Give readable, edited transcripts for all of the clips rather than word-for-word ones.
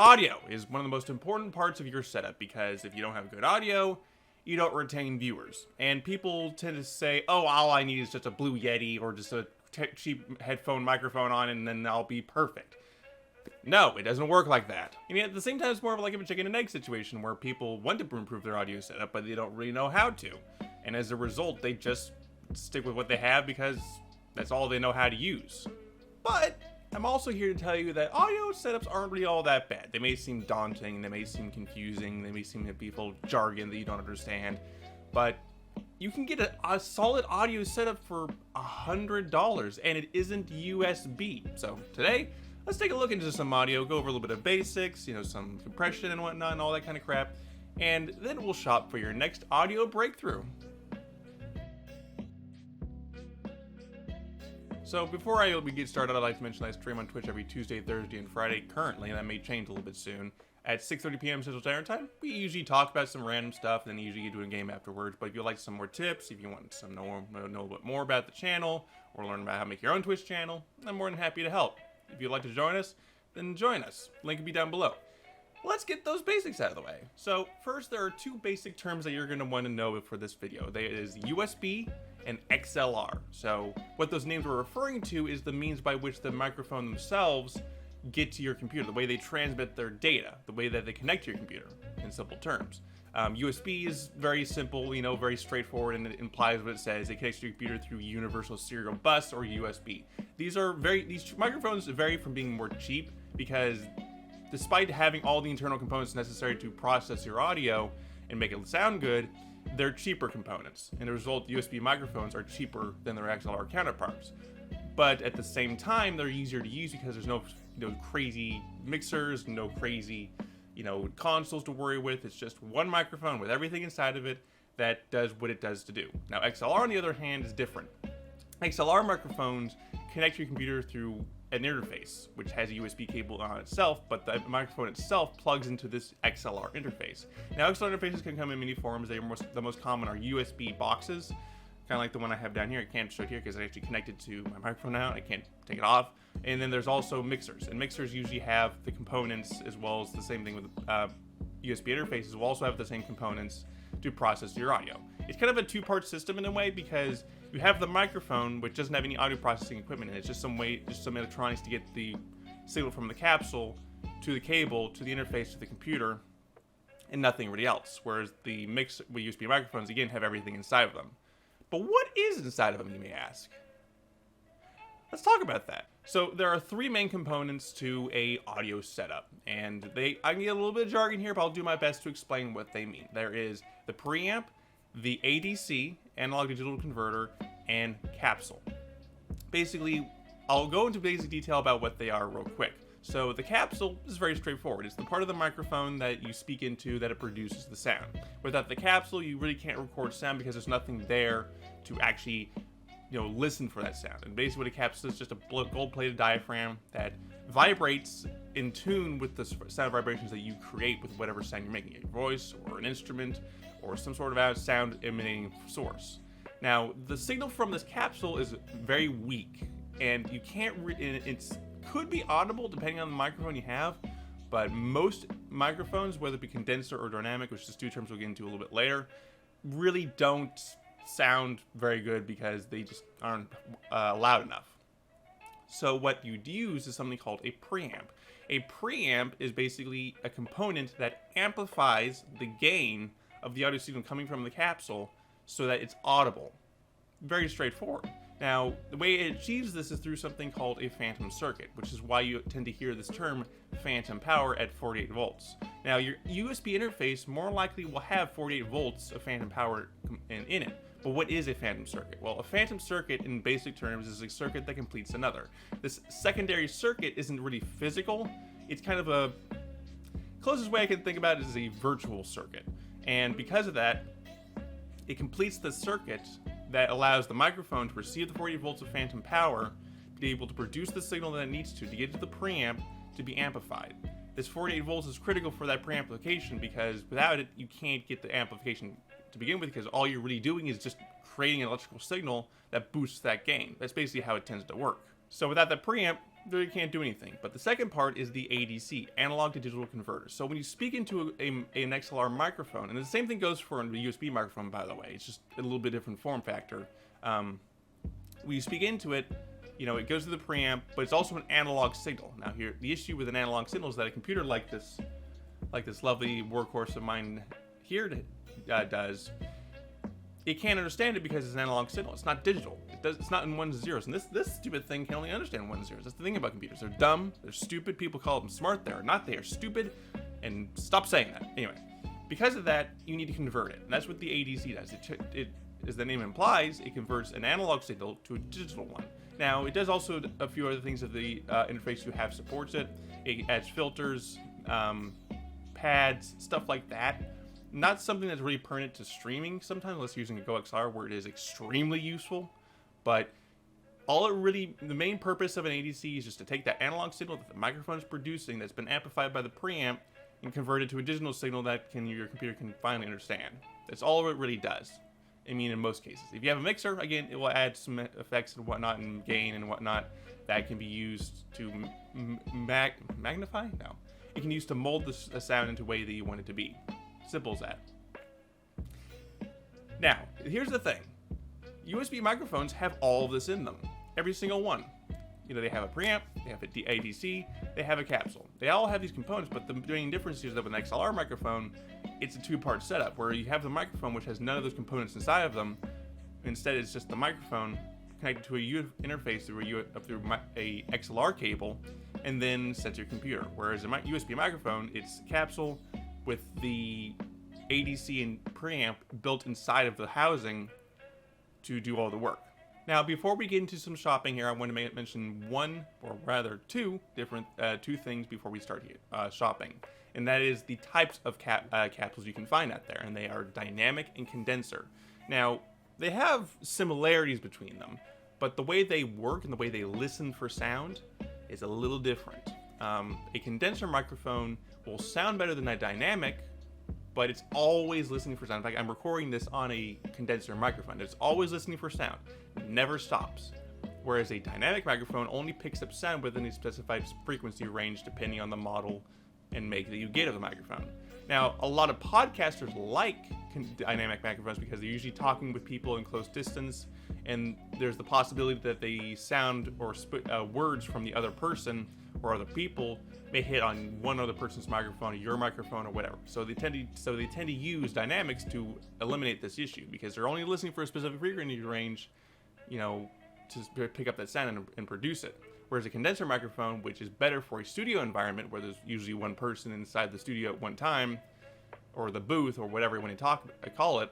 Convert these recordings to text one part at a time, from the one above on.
Audio is one of the most important parts of your setup because if you don't have good audio, you don't retain viewers. And people tend to say, oh, all I need is just a Blue Yeti or just a cheap headphone microphone on and then I'll be perfect. No, it doesn't work like that. I mean, at the same time, it's more of like a chicken and egg situation where people want to improve their audio setup, but they don't really know how to. And as a result, they just stick with what they have because that's all they know how to use. But I'm also here to tell you that audio setups aren't really all that bad. They may seem daunting, they may seem confusing, they may seem to be full of jargon that you don't understand, but you can get a solid audio setup for $100, and it isn't USB. So today, let's take a look into some audio, go over a little bit of basics, some compression and whatnot and all that kind of crap, and then we'll shop for your next audio breakthrough. So before we get started, I'd like to mention I stream on Twitch every Tuesday, Thursday, and Friday currently, and that may change a little bit soon, at 6:30 p.m. Central Standard Time. We usually talk about some random stuff, and then usually get to a game afterwards, but if you'd like some more tips, if you want to know a bit more about the channel, or learn about how to make your own Twitch channel, I'm more than happy to help. If you'd like to join us, then join us. Link will be down below. Let's get those basics out of the way. So first, there are two basic terms that you're going to want to know for this video. That is USB and XLR. So what those names are referring to is the means by which the microphone themselves get to your computer, the way they transmit their data, the way that they connect to your computer, in simple terms. USB is very simple, very straightforward, and it implies what it says. It connects to your computer through Universal Serial Bus or USB. These microphones vary from being more cheap because despite having all the internal components necessary to process your audio and make it sound good, they're cheaper components. And as a result, USB microphones are cheaper than their XLR counterparts. But at the same time, they're easier to use because there's no crazy mixers, no crazy consoles to worry with. It's just one microphone with everything inside of it that does what it does to do. Now XLR on the other hand is different. XLR microphones connect to your computer through an interface, which has a USB cable on itself, but the microphone itself plugs into this XLR interface. Now XLR interfaces can come in many forms. The most common are USB boxes, kind of like the one I have down here. I can't show it here because I actually connected to my microphone now. I can't take it off. And then there's also mixers, and mixers usually have the components as well as the same thing with USB interfaces will also have the same components to process your audio. It's kind of a two-part system in a way because you have the microphone which doesn't have any audio processing equipment in it. It's just some electronics to get the signal from the capsule to the cable to the interface to the computer and nothing really else. Whereas the USB microphones again have everything inside of them. But what is inside of them, you may ask? Let's talk about that. So there are three main components to a audio setup, and I can get a little bit of jargon here, but I'll do my best to explain what they mean. There is the preamp, the ADC, analog digital converter, and capsule. Basically, I'll go into basic detail about what they are real quick. So the capsule is very straightforward. It's the part of the microphone that you speak into that it produces the sound. Without the capsule, you really can't record sound because there's nothing there to actually listen for that sound. And basically what a capsule is just a gold-plated diaphragm that vibrates in tune with the sound vibrations that you create with whatever sound you're making, a voice or an instrument or some sort of sound emanating source. Now, the signal from this capsule is very weak, and you can't, it could be audible depending on the microphone you have, but most microphones, whether it be condenser or dynamic, which is two terms we'll get into a little bit later, really don't sound very good because they just aren't loud enough. So what you'd use is something called a preamp. A preamp is basically a component that amplifies the gain of the audio signal coming from the capsule so that it's audible. Very straightforward. Now, the way it achieves this is through something called a phantom circuit, which is why you tend to hear this term phantom power at 48 volts. Now, your USB interface more likely will have 48 volts of phantom power in it. But what is a phantom circuit? Well, a phantom circuit in basic terms is a circuit that completes another. This secondary circuit isn't really physical. It's kind of a closest way I can think about it is a virtual circuit. And because of that, it completes the circuit that allows the microphone to receive the 48 volts of phantom power, be able to produce the signal that it needs to get to the preamp to be amplified. This 48 volts is critical for that preamplification because without it, you can't get the amplification to begin with because all you're really doing is just creating an electrical signal that boosts that gain. That's basically how it tends to work. So without that preamp, they can't do anything. But the second part is the ADC, analog to digital converter. So when you speak into an XLR microphone, and the same thing goes for a USB microphone, by the way, it's just a little bit different form factor. When you speak into it, you know, it goes to the preamp, but it's also an analog signal. Now here, the issue with an analog signal is that a computer like this lovely workhorse of mine here does, it can't understand it because it's an analog signal. It's not digital. It's not in ones and zeros. And this stupid thing can only understand ones and zeros. That's the thing about computers. They're dumb. They're stupid. People call them smart. They're not. They are stupid. And stop saying that. Anyway, because of that, you need to convert it. And that's what the ADC does. It as the name implies, it converts an analog signal to a digital one. Now, it does also a few other things that the interface you have supports it. It adds filters, pads, stuff like that. Not something that's really pertinent to streaming sometimes, unless you're using a GoXLR, where it is extremely useful. But the main purpose of an ADC is just to take that analog signal that the microphone is producing that's been amplified by the preamp and convert it to a digital signal that your computer can finally understand. That's all it really does. I mean, in most cases. If you have a mixer, again, it will add some effects and whatnot and gain and whatnot that can be used to magnify? No. It can use to mold the sound into a way that you want it to be. Simple as that. Now, here's the thing. USB microphones have all of this in them. Every single one. You know, they have a preamp, they have a ADC, they have a capsule. They all have these components, but the main difference is that with an XLR microphone, it's a two-part setup, where you have the microphone, which has none of those components inside of them. Instead, it's just the microphone connected to a interface through a XLR cable, and then sent to your computer. Whereas a USB microphone, it's a capsule with the ADC and preamp built inside of the housing to do all the work. Now, before we get into some shopping here, I want to mention two things before we start shopping. And that is the types of capsules you can find out there. And they are dynamic and condenser. Now, they have similarities between them, but the way they work and the way they listen for sound is a little different. A condenser microphone will sound better than a dynamic, but it's always listening for sound. In fact, I'm recording this on a condenser microphone. It's always listening for sound. It never stops. Whereas a dynamic microphone only picks up sound within a specified frequency range depending on the model and make that you get of the microphone. Now, a lot of podcasters like dynamic microphones because they're usually talking with people in close distance, and there's the possibility that the sound or words from the other person or other people may hit on one other person's microphone or your microphone or whatever. So they tend to use dynamics to eliminate this issue because they're only listening for a specific frequency range, you know, to pick up that sound and produce it. Whereas a condenser microphone, which is better for a studio environment where there's usually one person inside the studio at one time, or the booth or whatever you want to call it,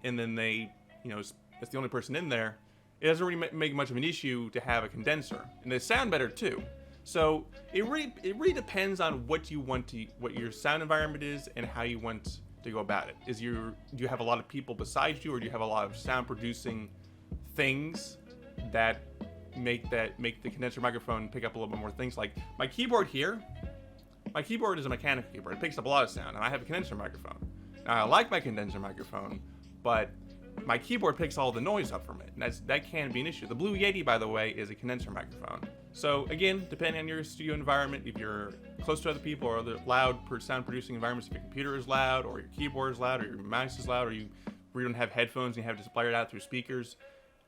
and then that's the only person in there, it doesn't really make much of an issue to have a condenser, and they sound better too. So it really depends on what your sound environment is and how you want to go about it. Do you have a lot of people besides you, or do you have a lot of sound producing things that make the condenser microphone pick up a little bit more things? Like my keyboard here, my keyboard is a mechanical keyboard. It picks up a lot of sound, and I have a condenser microphone. Now, I like my condenser microphone, but my keyboard picks all the noise up from it, and that can be an issue. The Blue Yeti, by the way, is a condenser microphone. So again, depending on your studio environment, if you're close to other people or other loud sound producing environments, if your computer is loud, or your keyboard is loud, or your mouse is loud, or you don't have headphones and you have to supply it out through speakers,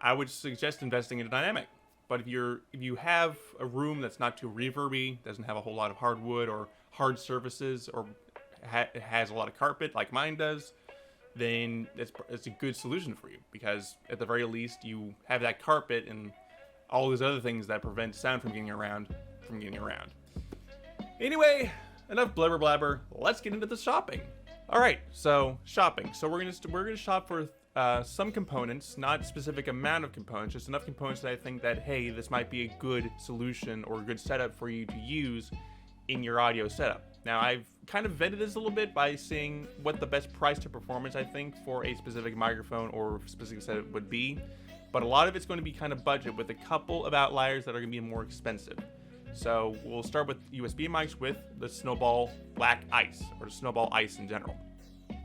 I would suggest investing in a dynamic. But if you have a room that's not too reverby, doesn't have a whole lot of hardwood or hard surfaces, or has a lot of carpet like mine does, then it's a good solution for you, because at the very least you have that carpet and all these other things that prevent sound from getting around. Anyway, enough blabber blabber. Let's get into the shopping. All right, so shopping. So we're gonna shop for some components, not specific amount of components, just enough components that I think that, hey, this might be a good solution or a good setup for you to use in your audio setup. Now, I've kind of vetted this a little bit by seeing what the best price to performance I think for a specific microphone or specific setup would be, but a lot of it's going to be kind of budget, with a couple of outliers that are going to be more expensive. So we'll start with USB mics with the Snowball Black Ice, or Snowball Ice in general.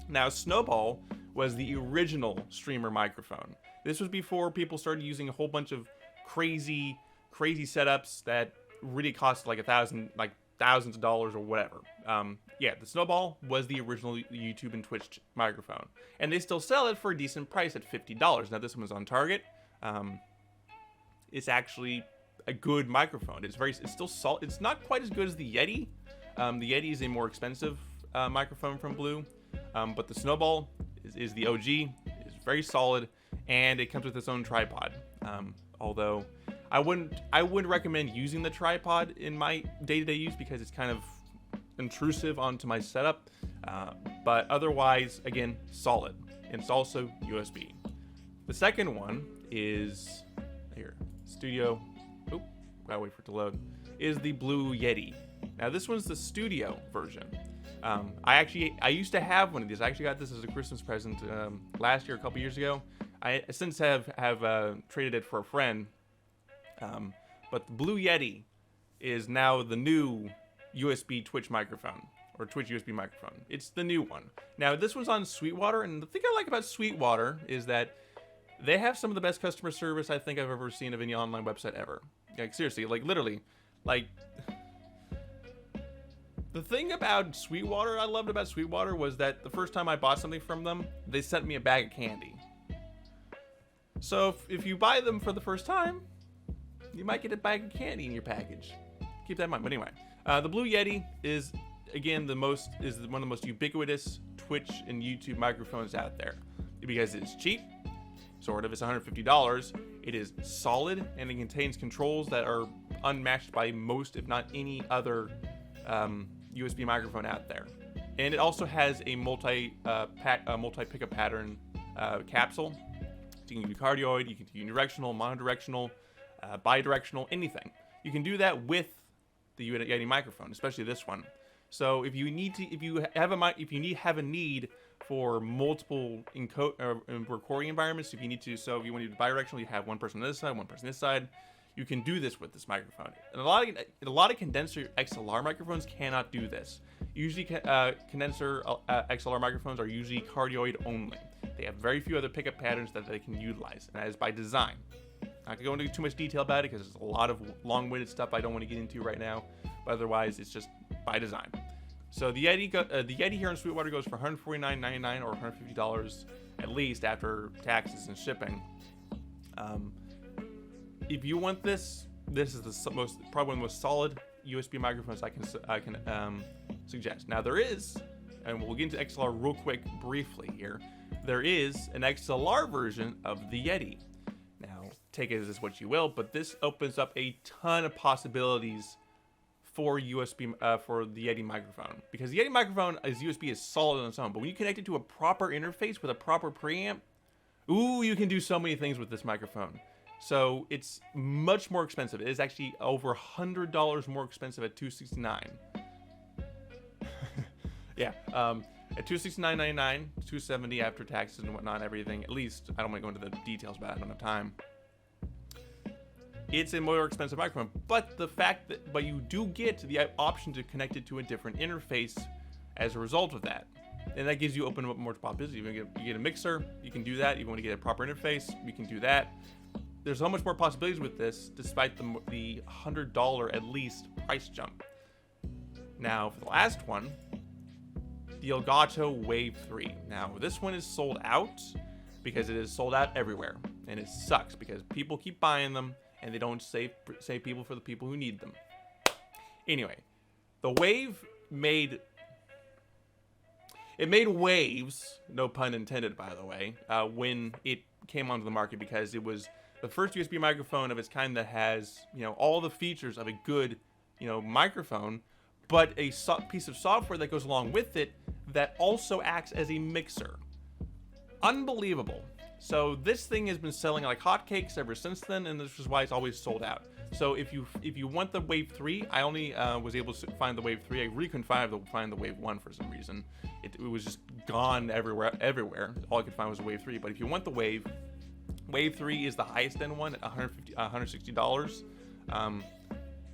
Now, Snowball was the original streamer microphone. This was before people started using a whole bunch of crazy crazy setups that really cost like thousands of dollars or whatever. Yeah, the Snowball was the original YouTube and Twitch microphone, and they still sell it for a decent price at $50. Now this one's on Target. It's actually a good microphone. It's still solid. It's not quite as good as the Yeti. The Yeti is a more expensive microphone from Blue, but the Snowball is the OG. It's very solid, and it comes with its own tripod. Although I wouldn't recommend using the tripod in my day-to-day use because it's kind of intrusive onto my setup. But otherwise, again, solid. And it's also USB. The second one is here, Studio. Oop, gotta wait for it to load. Is the Blue Yeti. Now this one's the studio version. I used to have one of these. I actually got this as a Christmas present last year, a couple years ago. I since have traded it for a friend. But the Blue Yeti is now the new USB Twitch microphone, or Twitch USB microphone. It's the new one. Now this one's on Sweetwater, and the thing I like about Sweetwater is that they have some of the best customer service I think I've ever seen of any online website ever. Like seriously, like literally, like the thing about Sweetwater I loved about Sweetwater was that the first time I bought something from them, they sent me a bag of candy. So if you buy them for the first time, you might get a bag of candy in your package. Keep that in mind. But anyway, the Blue Yeti is again one of the most ubiquitous Twitch and YouTube microphones out there because it's cheap. Sort of, it's $150. It is solid, and it contains controls that are unmatched by most, if not any other USB microphone out there. And it also has a multi pickup pattern capsule. So you can do cardioid, you can do unidirectional, monodirectional, bidirectional, anything. You can do that with the Yeti microphone, especially this one. So if you have a need for multiple recording environments, if you want to do bidirectional, you have one person on this side, one person on this side. You can do this with this microphone. And a lot of condenser XLR microphones cannot do this. Usually, condenser XLR microphones are usually cardioid only. They have very few other pickup patterns that they can utilize, and that is by design. Not gonna go into too much detail about it because there's a lot of long-winded stuff I don't want to get into right now. But otherwise, it's just by design. So the Yeti here in Sweetwater goes for $149.99 or $150 at least after taxes and shipping. If you want this is probably one of the most solid USB microphones I can suggest. Now there is, and we'll get into XLR real quick briefly here. There is an XLR version of the Yeti. Now take it as what you will, but this opens up a ton of possibilities for USB for the Yeti microphone, because the Yeti microphone as USB is solid on its own, but when you connect it to a proper interface with a proper preamp, ooh, you can do so many things with this microphone. So it's much more expensive. It is actually over $100 more expensive at $269. Yeah, at $269.99, $270 after taxes and whatnot, everything. At least I don't want to go into the details about it. I don't have time. It's a more expensive microphone, but you do get the option to connect it to a different interface as a result of that, and that gives you open up more possibilities. You get a mixer, you can do that. You want to get a proper interface, you can do that. There's so much more possibilities with this, despite the $100 at least price jump. Now for the last one, the Elgato Wave 3. Now this one is sold out because it is sold out everywhere, and it sucks because people keep buying them. And they don't save people for the people who need them. Anyway, the Wave made waves, no pun intended, by the way, when it came onto the market, because it was the first USB microphone of its kind that has, all the features of a good, microphone, but a piece of software that goes along with it that also acts as a mixer. Unbelievable. So this thing has been selling like hotcakes ever since then, and this is why it's always sold out. So if you want the Wave 3, I only was able to find the Wave 3. I really couldn't find the Wave 1 for some reason. It was just gone everywhere. All I could find was a Wave 3. But if you want the Wave 3 is the highest end one at $160.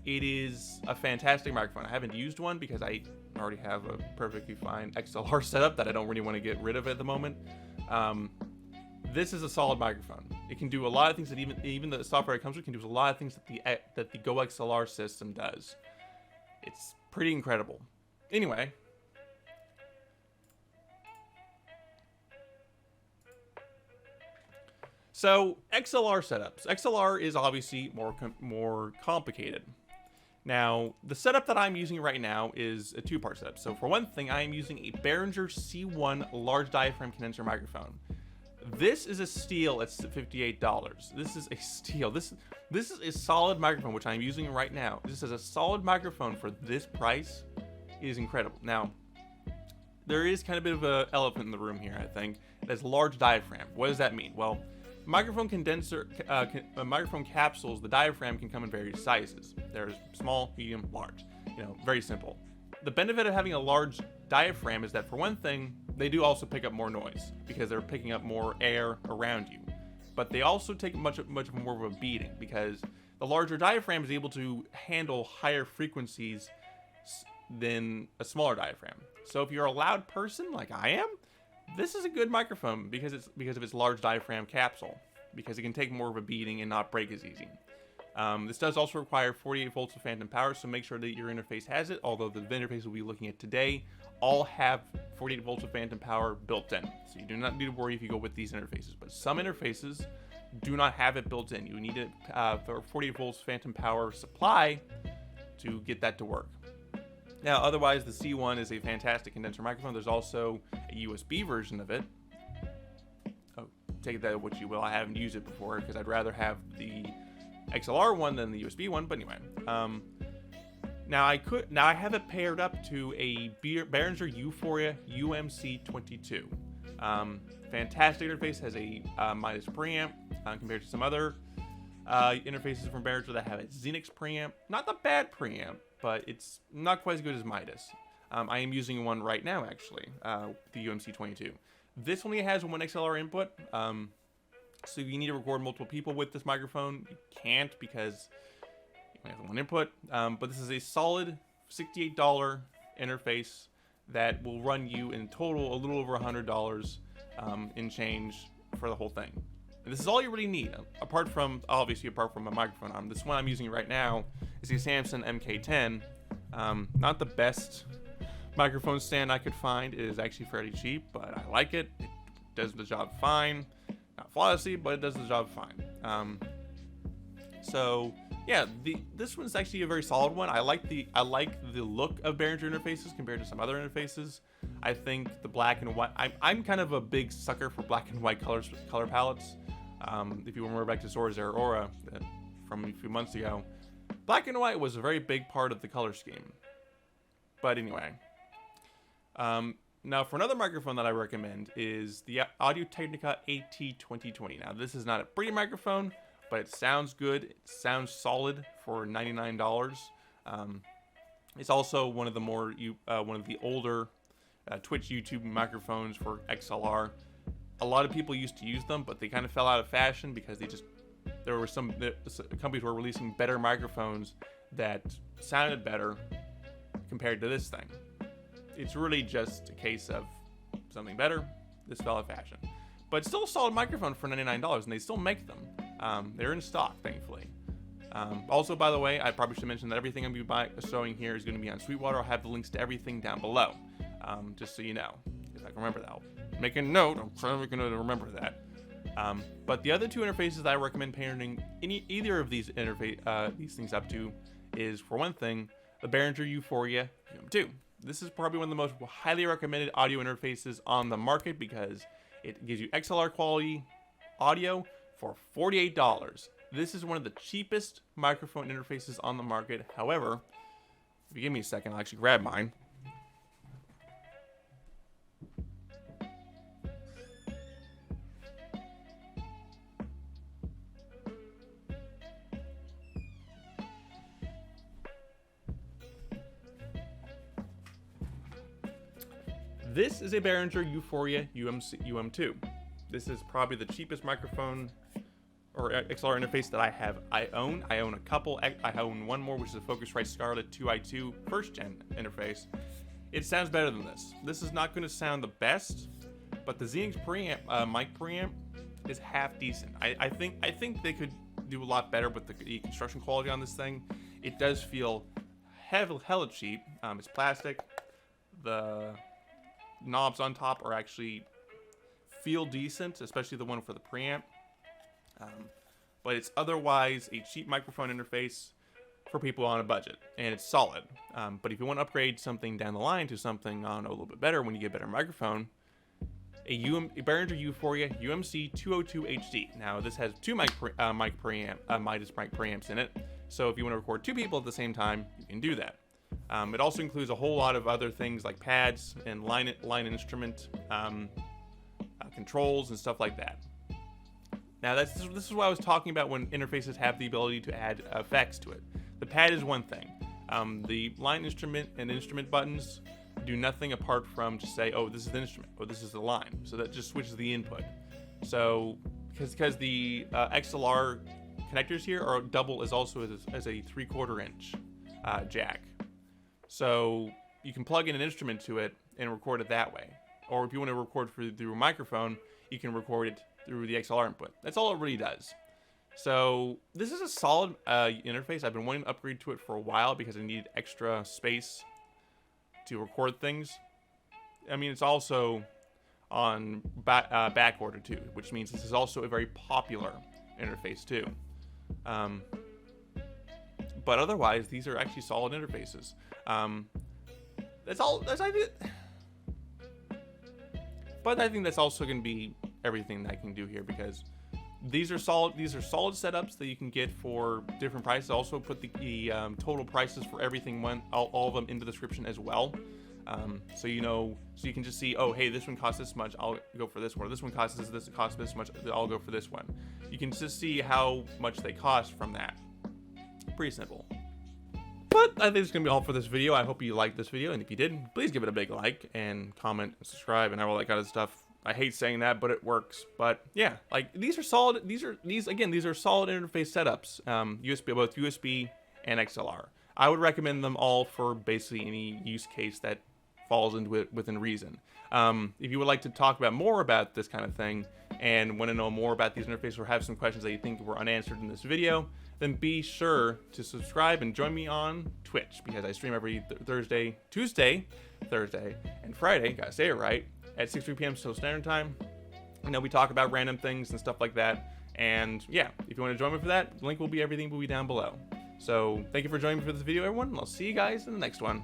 It is a fantastic microphone. I haven't used one because I already have a perfectly fine XLR setup that I don't really want to get rid of at the moment. This is a solid microphone. It can do a lot of things that even the software it comes with can do a lot of things that the Go XLR system does. It's pretty incredible. Anyway. So, XLR setups. XLR is obviously more complicated. Now, the setup that I'm using right now is a two-part setup. So, for one thing, I am using a Behringer C1 large diaphragm condenser microphone. This is a steal at $58. This is a steal. This is a solid microphone, which I'm using right now. This is a solid microphone for this price. It is incredible. Now, there is kind of a bit of an elephant in the room here, I think. It has large diaphragm. What does that mean? Well, microphone capsules, the diaphragm can come in various sizes. There's small, medium, large. You know, very simple. The benefit of having a large diaphragm is that, for one thing, they do also pick up more noise because they're picking up more air around you. But they also take much more of a beating because the larger diaphragm is able to handle higher frequencies than a smaller diaphragm. So if you're a loud person like I am, this is a good microphone because of its large diaphragm capsule, because it can take more of a beating and not break as easy. This does also require 48 volts of phantom power, so make sure that your interface has it, although the interface we'll be looking at today all have 48 volts of phantom power built in. So you do not need to worry if you go with these interfaces, but some interfaces do not have it built in. You need a 48 volts phantom power supply to get that to work. Now, otherwise, the C1 is a fantastic condenser microphone. There's also a USB version of it. Oh, take that what you will. I haven't used it before because I'd rather have the XLR one than the USB one. But anyway, now I have it paired up to a Behringer Euphoria UMC22. Fantastic interface. Has a minus preamp compared to some other interfaces from Behringer that have a Xenix preamp. Not the bad preamp, but it's not quite as good as Midas. I am using one right now, actually, the UMC22. This only has one XLR input, so if you need to record multiple people with this microphone, you can't because you only have one input. But this is a solid $68 interface that will run you in total a little over $100 in change for the whole thing. And this is all you really need, apart from a microphone. This one I'm using right now is the Samsung MK10. Not the best microphone stand I could find. It is actually fairly cheap, but I like it. It does the job fine. Not flawlessly, but it does the job fine. So yeah, this one's actually a very solid one. I like the look of Behringer interfaces compared to some other interfaces. I think the black and white. I'm kind of a big sucker for black and white color palettes. If you remember back to Zora's Aurora from a few months ago, black and white was a very big part of the color scheme. But anyway, now for another microphone that I recommend is the Audio-Technica AT2020. Now this is not a pretty microphone, but it sounds good. It sounds solid for $99. It's also one of the older Twitch YouTube microphones for XLR. A lot of people used to use them, but they kind of fell out of fashion because there were some companies were releasing better microphones that sounded better compared to this thing. It's really just a case of something better. This fell out of fashion, but it's still a solid microphone for $99, and they still make them. They're in stock, thankfully. Also, by the way, I probably should mention that everything I'm going to be showing here is going to be on Sweetwater. I'll have the links to everything down below, just so you know, if I can remember that. I'll make a note. I'm probably going to remember that. But the other two interfaces that I recommend pairing either of these things up to is, for one thing, the Behringer Euphoria UM2. This is probably one of the most highly recommended audio interfaces on the market because it gives you XLR quality audio for $48. This is one of the cheapest microphone interfaces on the market. However, if you give me a second, I'll actually grab mine. This is a Behringer Euphoria UM2. This is probably the cheapest microphone or XLR interface that I own. I own a couple. I own one more, which is a Focusrite Scarlett 2i2 first gen interface. It sounds better than this. This is not going to sound the best, but the Xenix preamp, mic preamp, is half decent. I think they could do a lot better with the construction quality on this thing. It does feel hella cheap. It's plastic. The knobs on top are actually feel decent, especially the one for the preamp. But it's otherwise a cheap microphone interface for people on a budget, and it's solid. But if you want to upgrade something down the line to something a little bit better when you get a better microphone, a Behringer Euphoria UMC202HD. Now this has two mic preamps in it, so if you want to record two people at the same time, you can do that. It also includes a whole lot of other things like pads and line instrument controls and stuff like that. Now this is what I was talking about when interfaces have the ability to add effects to it. The pad is one thing. The line instrument and instrument buttons do nothing apart from just say, oh, this is the instrument, or this is the line. So that just switches the input. So because the XLR connectors here are double as also as a 3/4 inch jack. So you can plug in an instrument to it and record it that way. Or if you want to record through a microphone, you can record it through the XLR input. That's all it really does. So this is a solid interface. I've been wanting to upgrade to it for a while because I needed extra space to record things. I mean, it's also on back order too, which means this is also a very popular interface too. But otherwise, these are actually solid interfaces. That's all. But I think that's also going to be everything that I can do here, because these are solid. These are solid setups that you can get for different prices. Also put the total prices for everything, all of them, in the description as well. So you know, so you can just see, oh, hey, this one costs this much, I'll go for this one. Or this one costs this much, I'll go for this one. You can just see how much they cost from that. Pretty simple. But I think it's going to be all for this video. I hope you liked this video, and if you did, please give it a big like and comment and subscribe and all that kind of stuff. I hate saying that, but it works. But yeah, like these are solid. These are solid interface setups. Both USB and XLR. I would recommend them all for basically any use case that falls into it within reason. If you would like to talk about more about this kind of thing and want to know more about these interfaces or have some questions that you think were unanswered in this video, then be sure to subscribe and join me on Twitch, because I stream every Tuesday, Thursday, and Friday, gotta say it right, at 6:03 p.m. Central Standard Time. And then we talk about random things and stuff like that. And yeah, if you want to join me for that, everything will be down below. So thank you for joining me for this video, everyone, and I'll see you guys in the next one.